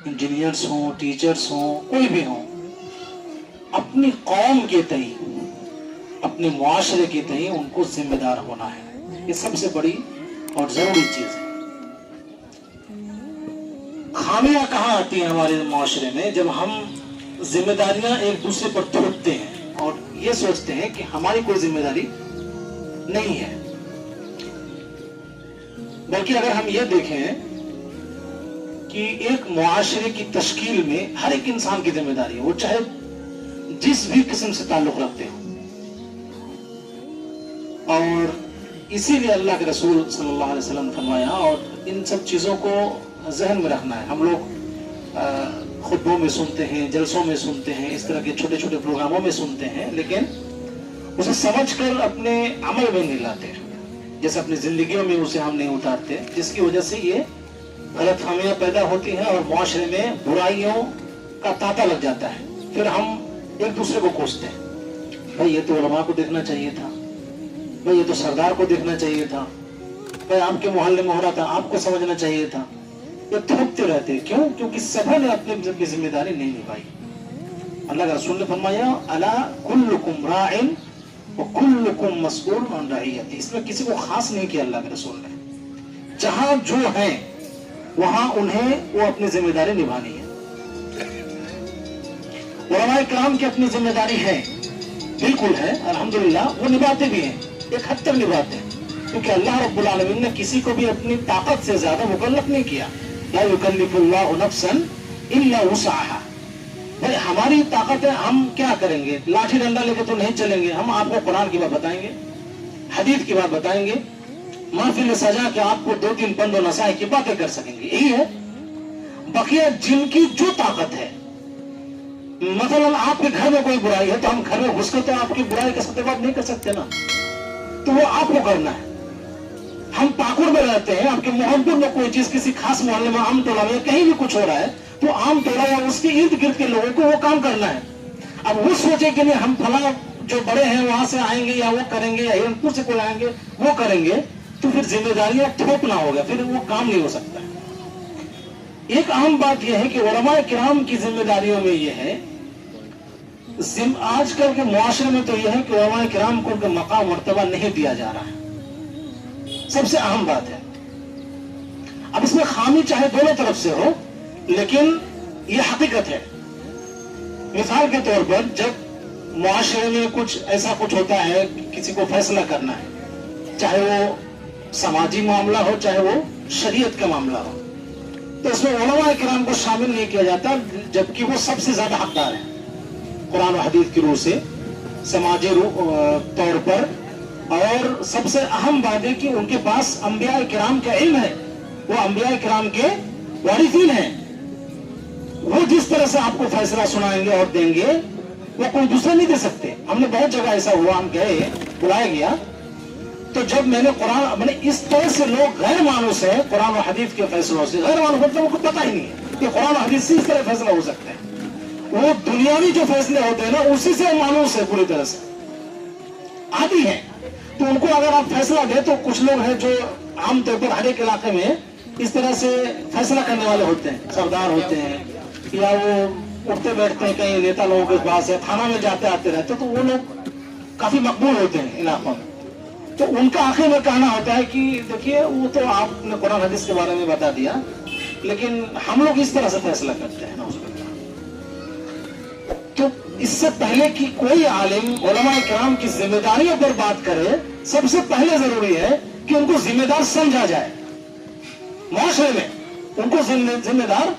Engineers ہوں، teachers ہوں، کوئی بھی ہوں، اپنی قوم کے تئیں، اپنے معاشرے کے تئیں ان کو ذمہ دار ہونا ہے. یہ سب سے بڑی اور ضروری چیز ہے. خامیاں کہاں آتی ہیں ہمارے معاشرے میں؟ جب ہم ذمہ داریاں ایک دوسرے پر تھوپتے ہیں اور یہ سوچتے ہیں کہ ہماری کوئی ذمہ داری نہیں ہے. بلکہ اگر ہم یہ دیکھیں کہ ایک معاشرے کی تشکیل میں ہر ایک انسان کی ذمہ داری ہے، وہ چاہے جس بھی قسم سے تعلق رکھتے ہوں. اور اسی لیے اللہ کے رسول صلی اللہ علیہ وسلم نے فرمایا، اور ان سب چیزوں کو ذہن میں رکھنا ہے. ہم لوگ خطبوں میں سنتے ہیں، جلسوں میں سنتے ہیں، اس طرح کے چھوٹے چھوٹے پروگراموں میں سنتے ہیں، لیکن اسے سمجھ کر اپنے عمل میں نہیں لاتے، جیسے اپنی زندگیوں میں اسے ہم نہیں اتارتے، جس کی وجہ سے یہ غلط فہمیاں پیدا ہوتی ہیں اور معاشرے میں برائیوں کا تانتا لگ جاتا ہے. پھر ہم ایک دوسرے کو کوستے ہیں، بھائی یہ تو علماء کو دیکھنا چاہیے تھا، بھائی یہ تو سردار کو دیکھنا چاہیے تھا، بھائی آپ کے محلے میں ہو رہا تھا، آپ کو سمجھنا چاہیے تھا. یہ تھوکتے رہتے. کیوں؟ کیونکہ سبھی نے اپنی ذمہ داری نہیں نبھائی. اللہ کے رسول نے فرمایا، الا کلکم راع وکلکم مسئول عن رعیتہ. اس میں کسی کو خاص نہیں کیا اللہ کے رسول نے. جہاں جو ہیں وہاں انہیں وہ اپنی ذمہ داری نبھانی ہے. علماء کرام کی اپنی ذمہ داری ہے، بالکل ہے، الحمدللہ وہ نبھاتے بھی ہیں، ایک حد تک نبھاتے ہیں، کیونکہ اللہ رب العالمین نے کسی کو بھی اپنی طاقت سے زیادہ مکلف نہیں کیا. لا یکلف اللہ نفسا الا وسعها. بھائی ہماری طاقت ہے، ہم کیا کریں گے؟ لاٹھی ڈنڈا لے کے تو نہیں چلیں گے. ہم آپ کو قرآن کی بات بتائیں گے، حدیث کی بات بتائیں گے، محفل سجا کے آپ کو 2-3 بند و نصائح کی باتیں کر سکیں گے. یہی ہے. بقیہ جن کی جو طاقت ہے، مثلا آپ کے گھر میں کوئی برائی ہے تو ہم گھر میں گھس کر تو آپ کی برائی کا ستیہ نہیں کر سکتے نا، تو وہ آپ کو کرنا ہے. ہم پاکڑ میں رہتے ہیں، آپ کے محبت میں کوئی چیز کسی خاص محلے میں، عام ٹولہ میں کہیں بھی کچھ ہو رہا ہے تو عام ٹولہ یا اس کے ارد گرد کے لوگوں کو وہ کام کرنا ہے. اب وہ سوچے کہ نہیں ہم فلاں جو بڑے ہیں وہاں سے آئیں گے یا وہ کریں گے، یا ہرن پور سے کوئی آئیں گے وہ کریں گے، تو پھر ذمہ داریاں تھوپنا ہوگا، پھر وہ کام نہیں ہو سکتا ہے. ایک اہم بات یہ ہے کہ علماء کرام کی ذمہ داریوں میں یہ ہے، آج کل کے معاشرے میں تو یہ ہے کہ علماء کرام کو ان کا مقام مرتبہ نہیں دیا جا رہا ہے. سب سے اہم بات ہے. اب اس میں خامی چاہے دونوں طرف سے ہو، لیکن یہ حقیقت ہے. مثال کے طور پر جب معاشرے میں کچھ ایسا کچھ ہوتا ہے، کسی کو فیصلہ کرنا ہے، چاہے وہ سماجی معاملہ ہو چاہے وہ شریعت کا معاملہ ہو، تو اس میں علماء کرام کو شامل نہیں کیا جاتا، جبکہ وہ سب سے زیادہ حقدار ہیں قرآن و حدیث کی روح سے، سماجی طور پر. اور سب سے اہم بات ہے کہ ان کے پاس انبیاء کرام کا علم ہے، وہ انبیاء کرام کے وارثین ہیں. وہ جس طرح سے آپ کو فیصلہ سنائیں گے اور دیں گے وہ کوئی دوسرا نہیں دے سکتے. ہم نے بہت جگہ ایسا ہوا، ہم گئے، بلایا گیا، تو جب میں نے اس طرح سے لوگ غیر مانوس ہیں قرآن و حدیث کے فیصلوں سے. غیر مانوس مطلب ان کو پتہ ہی نہیں ہے کہ قرآن و حدیث سے اس طرح فیصلہ ہو سکتا ہے. وہ دنیاوی جو فیصلے ہوتے ہیں نا اسی سے مانوس ہے، پوری طرح سے عادی ہے. تو ان کو اگر آپ فیصلہ دیں تو کچھ لوگ ہیں جو عام طور پر ہر ایک علاقے میں اس طرح سے فیصلہ کرنے والے ہوتے ہیں، سردار ہوتے ہیں، یا وہ اٹھتے بیٹھتے ہیں کہیں نیتا لوگوں کے پاس ہے، تھانہ میں جاتے آتے رہتے، تو وہ لوگ کافی مقبول ہوتے ہیں علاقوں میں. تو ان کا آخر میں کہنا ہوتا ہے کہ دیکھیے وہ تو آپ نے قرآن حدیث کے بارے میں بتا دیا، لیکن ہم لوگ اس طرح سے فیصلہ کرتے ہیں نا. تو اس سے پہلے کہ کوئی عالم علماء کرام کی ذمہ داریوں پر بات کرے، سب سے پہلے ضروری ہے کہ ان کو ذمہ دار سمجھا جائے. معاشرے میں ان کو ذمہ دار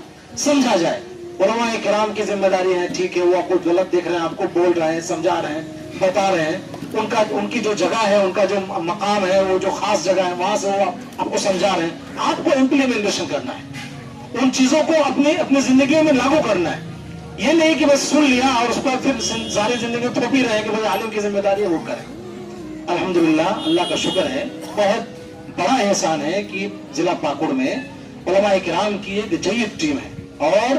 سمجھا جائے. علماء کرام کی ذمہ داری ہے، ٹھیک ہے، وہ آپ کو غلط دیکھ رہے ہیں، آپ کو بول رہے ہیں، سمجھا رہے ہیں، بتا رہے ہیں، ان کی جو جگہ ہے، ان کا جو مقام ہے، وہ جو خاص جگہ ہے وہاں سے وہ آپ کو سمجھا رہے ہیں. آپ کو امپلیمنٹیشن کرنا ہے، ان چیزوں کو اپنی زندگی میں لاگو کرنا ہے. یہ نہیں کہ بس سن لیا اور اس پر پھر ساری زندگی تھوپی رہے کہ بھائی عالم کی ذمہ داری ہے وہ کرے. الحمدللہ اللہ کا شکر ہے، بہت بڑا احسان ہے کہ ضلع پاکڑ میں علماء کرام کی ایک جید ٹیم ہے، اور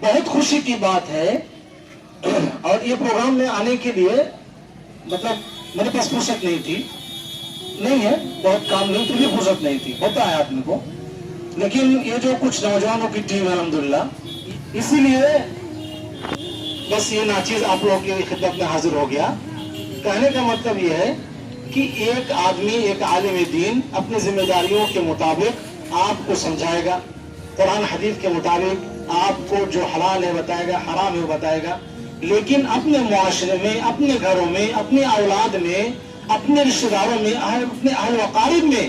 بہت خوشی کی بات ہے. اور یہ پروگرام میں آنے کے لیے مطلب میرے پاس فرصت نہیں تھی، نہیں ہے، بہت کام نہیں تھی، فرصت نہیں تھی، ہوتا ہے آدمی کو، لیکن یہ جو کچھ نوجوانوں کی ٹیم ہے الحمدللہ، اسی لیے بس یہ ناچیز آپ لوگوں کی خدمت میں حاضر ہو گیا۔ کہنے کا مطلب یہ ہے کہ ایک آدمی، ایک عالم دین اپنی ذمہ داریوں کے مطابق آپ کو سمجھائے گا، قرآن حدیث کے مطابق آپ کو جو حلال ہے بتائے گا، حرام ہے وہ بتائے گا، لیکن اپنے معاشرے میں، اپنے گھروں میں، اپنی اولاد میں، اپنے رشتہ داروں میں، اپنے اہل و اقارب میں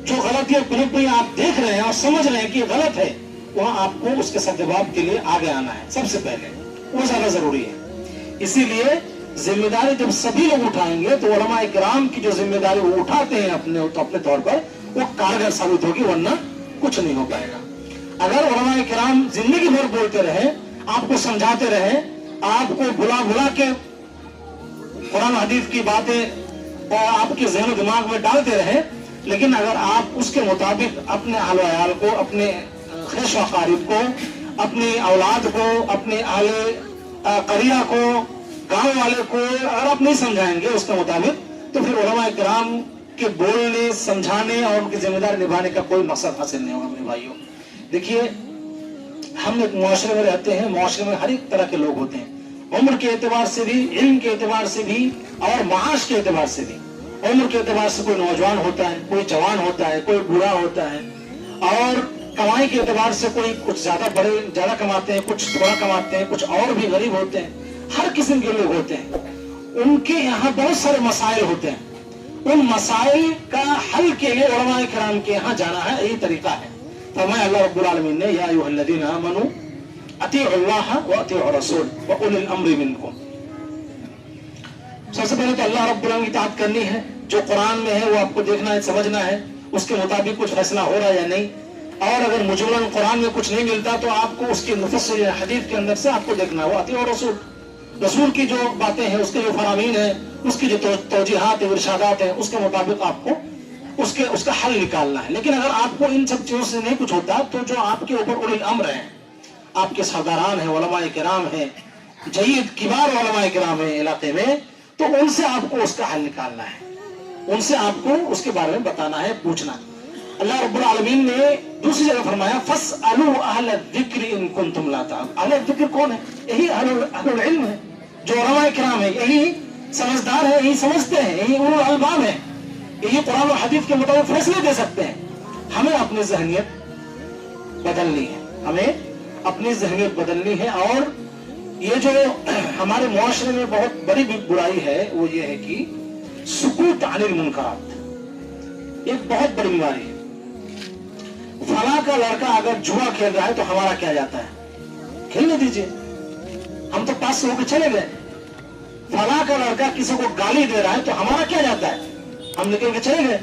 جو غلطیاں پنپ رہی ہیں آپ دیکھ رہے ہیں اور سمجھ رہے ہیں کہ یہ غلط ہے، وہاں آپ کو اس کے سد جواب کے لیے آگے آنا ہے سب سے پہلے، وہ زیادہ ضروری ہے۔ اسی لیے ذمہ داری جب سبھی لوگ اٹھائیں گے تو علماء کرام کی جو ذمہ داری وہ اٹھاتے ہیں اپنے طور پر، وہ کارگر ثابت ہوگی، ورنہ کچھ نہیں ہو پائے گا۔ اگر علماء کرام زندگی بھر بولتے رہے، آپ کو سمجھاتے رہے، آپ کو بلا کے قرآن حدیث کی باتیں آپ کے ذہن و دماغ میں ڈالتے رہے، لیکن اگر آپ اس کے مطابق اپنے اہل و عیال کو، اپنے خیش و اقارب کو، اپنی اولاد کو، اپنے اہل قریہ کو، گاؤں والے کو اگر آپ نہیں سمجھائیں گے اس کے مطابق، تو پھر علماء کرام کے بولنے، سمجھانے اور ان کی ذمہ داری نبھانے کا کوئی مقصد حاصل نہیں ہوگا۔ میرے بھائیوں، دیکھیے ہم ایک معاشرے میں رہتے ہیں، معاشرے میں ہر ایک طرح کے لوگ ہوتے ہیں، عمر کے اعتبار سے بھی، علم کے اعتبار سے بھی، اور معاش کے اعتبار سے بھی۔ عمر کے اعتبار سے کوئی نوجوان ہوتا ہے، کوئی جوان ہوتا ہے، کوئی بوڑھا ہوتا ہے، اور کمائی کے اعتبار سے کوئی کچھ زیادہ کماتے ہیں، کچھ تھوڑا کماتے ہیں، کچھ اور بھی غریب ہوتے ہیں، ہر قسم کے لوگ ہوتے ہیں۔ ان کے یہاں بہت سارے مسائل ہوتے ہیں، ان مسائل کا حل کے لیے علماء کرام کے یہاں جانا ہے، یہی طریقہ ہے۔ فرمایا اللہ رب العالمین نے، یا ایھا الذین آمنوا اطیعوا اللہ واطیعوا الرسول واولی الامر منکم۔ سب سے پہلے تو اللہ رب العالمین کی اطاعت کرنی ہے، جو قرآن میں ہے وہ آپ کو دیکھنا ہے، سمجھنا ہے، اس کے مطابق کچھ فیصلہ ہو رہا ہے یا نہیں، اور اگر مجملاً قرآن میں کچھ نہیں ملتا تو آپ کو اس کی مفصل حدیث کے اندر سے آپ کو دیکھنا ہے، واطیعوا الرسول، رسول کی جو باتیں ہیں، اس کے جو فرامین ہیں، اس کی جو توجیحات ہیں، ارشادات ہیں، اس کے مطابق آپ کو اس کا حل نکالنا ہے۔ لیکن اگر آپ کو ان سب چیزوں سے نہیں کچھ ہوتا تو جو آپ کے اوپر اولی الامر ہیں، آپ کے سرداران ہیں، علماء کرام ہیں، جید کبار علماء کرام ہیں علاقے میں، تو ان سے آپ کو اس کا حل نکالنا ہے، ان سے آپ کو اس کے بارے میں بتانا ہے، پوچھنا ہے۔ اللہ رب العالمین نے دوسری جگہ فرمایا فَاسْأَلُوا أَهْلَ الذِّكْرِ إِن كُنتُمْ لَا تَعْلَمُونَ۔ اہل الذکر کون ہے؟ یہی اہل العلم ہے، جو علماء کرام ہیں، یہی سمجھدار ہیں، یہی سمجھتے ہیں، یہی اولو الالباب ہیں، یہی قرآن و حدیث کے مطابق فیصلے دے سکتے ہیں۔ ہمیں اپنی ذہنیت بدلنی ہے، ہمیں اپنی ذہنیت بدلنی ہے، اور یہ جو ہمارے معاشرے میں بہت بڑی برائی ہے وہ یہ ہے کہ سکوت عن المنکرات، ایک بہت بڑی بیماری ہے۔ فلاں کا لڑکا اگر جوا کھیل رہا ہے تو ہمارا کیا جاتا ہے؟ کھیلنے دیجیے، ہم تو پاس سے ہو کے چلے گئے۔ فلاں کا لڑکا کسی کو گالی دے رہا ہے تو ہمارا کیا جاتا ہے؟ ہم نکل کے چلے گئے۔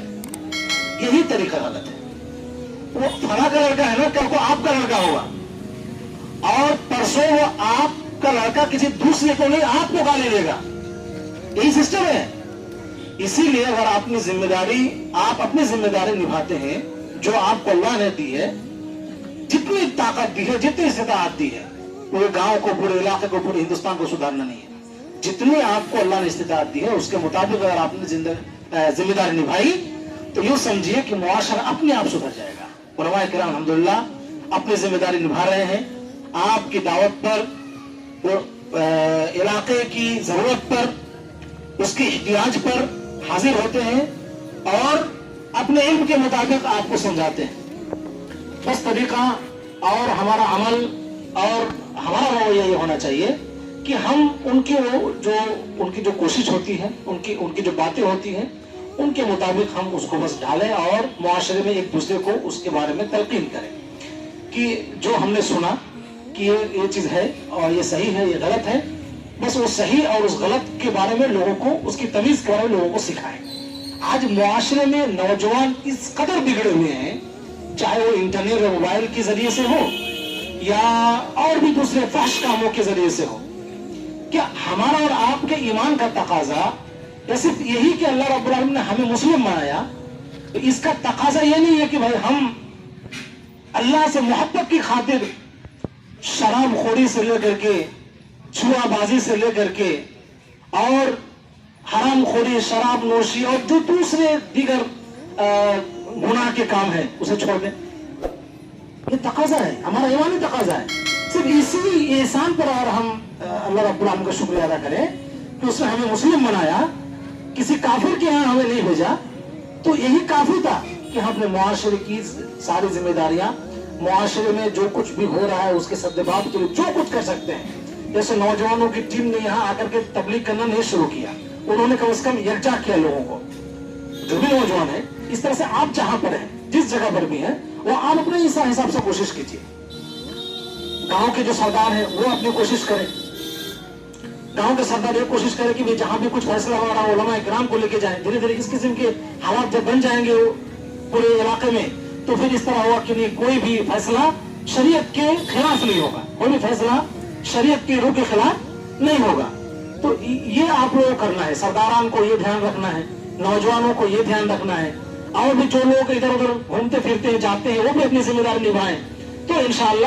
یہی طریقہ غلط ہے۔ وہ فلاں کا لڑکا ہے نا، کل کو آپ کا لڑکا ہوگا، اور پرسوں وہ آپ کا لڑکا کسی دوسرے کو نہیں آپ کو گالی دے گا، یہی سسٹم ہے۔ اسی لیے اگر آپ اپنی ذمہ داری نبھاتے ہیں جو آپ کو اللہ نے دی ہے، جتنی طاقت دی ہے، جتنی استطاعت دی ہے، پورے گاؤں کو، پورے علاقے کو، پورے ہندوستان کو سدھارنا نہیں ہے، جتنی آپ کو اللہ نے استطاعت دی ہے اس کے مطابق اگر آپ نے ذمہ داری نبھائی تو یوں سمجھیے کہ معاشرہ اپنے آپ سدھر جائے گا۔ علماء کرام الحمدللہ اپنی ذمہ داری نبھا رہے ہیں، آپ کی دعوت پر، علاقے کی ضرورت پر، اس کے احتیاج پر حاضر ہوتے ہیں، اور اپنے علم کے مطابق آپ کو سمجھاتے ہیں۔ بس طریقہ اور ہمارا عمل اور ہمارا رویہ یہ ہونا چاہیے کہ ہم ان کی جو کوشش ہوتی ہے، ان کی جو باتیں ہوتی ہیں، ان کے مطابق ہم اس کو بس ڈالیں، اور معاشرے میں ایک دوسرے کو اس کے بارے میں تلقین کریں کہ جو ہم نے سنا کہ یہ چیز ہے اور یہ صحیح ہے، یہ غلط ہے، بس وہ صحیح اور اس غلط کے بارے میں لوگوں کو، اس کی تمیز کے بارے میں لوگوں کو سکھائیں۔ آج معاشرے میں نوجوان اس قدر بگڑے ہوئے ہیں، چاہے وہ انٹرنیٹ اور موبائل کے ذریعے سے ہو یا اور بھی دوسرے فحش کاموں کے ذریعے سے ہو، کیا ہمارا اور آپ کے ایمان کا تقاضا یا صرف یہی کہ اللہ رب العالمین نے ہمیں مسلم بنایا، تو اس کا تقاضا یہ نہیں ہے کہ بھائی ہم اللہ سے محبت کی خاطر شراب خوری سے لے کر کے، چھوا بازی سے لے کر کے، اور حرام خوری، شراب نوشی اور جو دوسرے دیگر گناہ کے کام ہیں اسے چھوڑ دیں؟ یہ تقاضا ہے، ہمارا ایمانی تقاضا ہے. صرف اسی احسان پر اگر ہم اللہ رب العالمین کا شکریہ ادا کریں کہ اس نے ہمیں مسلم بنایا، کسی کافر کے یہاں ہمیں نہیں بھیجا، تو یہی کافی تھا کہ ہم اپنے معاشرے کی ساری ذمہ داریاں، معاشرے میں جو کچھ بھی ہو رہا ہے اس کے سدباب کے لیے جو کچھ کر سکتے ہیں. جیسے نوجوانوں کی ٹیم نے یہاں آ کر کے تبلیغ کرنا نہیں شروع کیا، انہوں نے کم از کم یکجا کیا لوگوں کو. جو بھی نوجوان ہیں، اس طرح سے آپ جہاں پر ہیں، جس جگہ پر بھی ہیں، وہ آپ اپنے حساب سے کوشش کیجیے. گاؤں کے جو سردار ہیں وہ اپنی کوشش کریں. گاؤں کے سردار یہ کوشش کریں کہ جہاں بھی کچھ فیصلہ ہو رہا ہے علماء کرام کو لے کے جائیں. دھیرے دھیرے اس قسم کے حالات جب بن جائیں گے پورے علاقے میں، تو پھر اس طرح ہوا کہ نہیں، کوئی بھی فیصلہ شریعت کے خلاف نہیں ہوگا، کوئی بھی فیصلہ شریعت کی روح کے خلاف نہیں ہوگا. تو یہ آپ لوگوں کو کرنا ہے، سرداران کو یہ دھیان رکھنا ہے، نوجوانوں کو یہ دھیان رکھنا ہے، اور بھی جو لوگ ادھر ادھر گھومتے پھرتے جاتے ہیں وہ بھی اپنی ذمہ داری نبھائیں. تو انشاءاللہ